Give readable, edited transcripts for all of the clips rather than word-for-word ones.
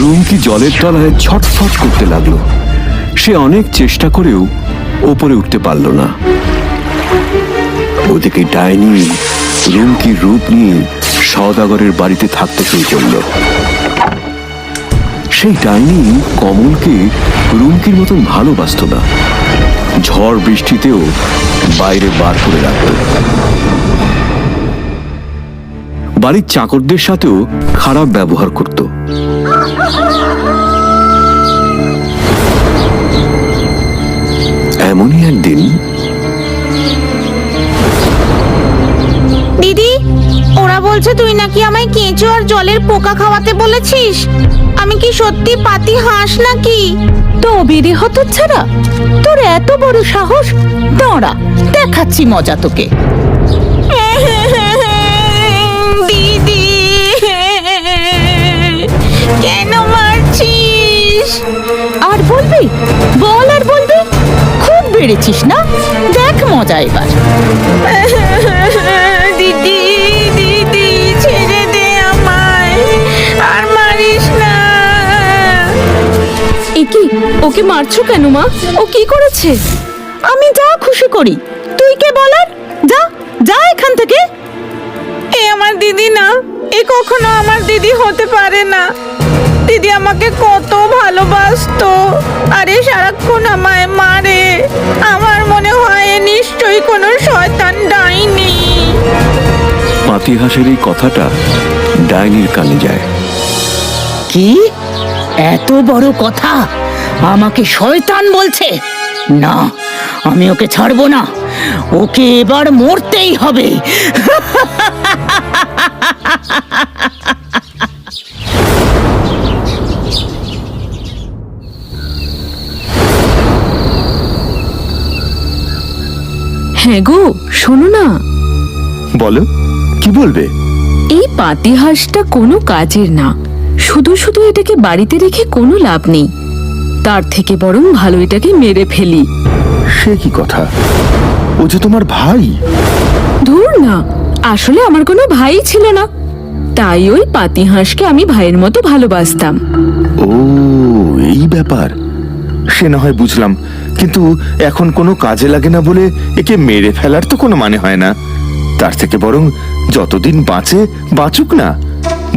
রুমকি জলের তলায় ছটফট করতে লাগলো। সে অনেক চেষ্টা করেও ওপরে উঠতে পারল না। ওদিকে ডাইনি রুমকির রূপ নিয়ে সওদাগরের বাড়িতে থাকতে শুরু করলো। সেই ডাইনি কমলকে রুমকির মতন ভালোবাসত না। ঝড় বৃষ্টিতেও বাইরে বার করে রাখত। বাড়ির চাকরদের সাথেও খারাপ ব্যবহার করত। এমনই একদিন দিদি, ওরা বলছে তুই নাকি আমায় কেঁচো আর জলের পোকা খাওয়াতে বলেছিস। আমি কি সত্যি পাতি হাঁস নাকি? তো বেরে হতো ছাড়া, তোর এত বড় সাহস! দাঁড়া, দেখাচ্ছি মজা তোকে। দিদি, কেন মারছিস? আর বলবি? বল আর বলবি? খুব বেড়েছিস না? দেখ মজা এবার। দিদি, দিদি, ছেড়ে দে আমায়, আর মারিস না। কি ওকে মারছো কেন মা? ও কি করেছে? আমি যা খুশি করি, তুই কে বলার? যা যা এখান থেকে। এ আমার দিদি না, এ কখনো আমার দিদি হতে পারে না। দিদি আমাকে কত ভালোবাসতো, আরে সারাক্ষণ আমায় মারে। আমার মনে হয় এ নিশ্চয়ই কোনো শয়তান ডাইনি। পাতিহাঁসের এই কথাটা ডাইনির কানে যায়। কি এত বড় কথা? আমাকে শয়তান বলছে? না, আমি ওকে ছাড়বো না। ওকে এবার মরতেই হবে। হ্যাঁ গো, শোনো না। বলো, কি বলবে? এই পাতিহাঁসটা কোনো কাজের না। শুধু শুধু এটাকে বাড়িতে রেখে কোনো লাভ নেই। তার থেকে বরং ভালো এটাকে মেরে ফেলি। সে কি কথা? ও যে তোমার ভাই। ধুর না, আসলে আমার কোনো ভাই ছিল না, তাই ওই পাতিহাঁসকে আমি ভাইয়ের মতো ভালোবাসতাম। ও, এই ব্যাপার। সে না হয় বুঝলাম, কিন্তু এখন কোনো কাজে লাগে না বলে একে মেরে ফেলার তো কোনো মানে হয় না। তার থেকে বরং যতদিন বাঁচে বাঁচুক না,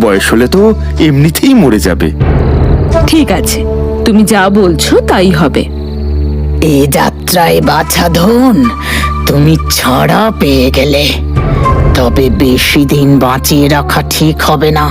বয়স হলে তো এমনিতেই মরে যাবে। ঠিক আছে, তুমি যা বলছো তাই হবে। এ যাত্রায় বাছা ধন, তুমি ছাড়া পেয়ে গেলে। তবে বেশি দিন বাঁচিয়ে রাখা ঠিক হবে না।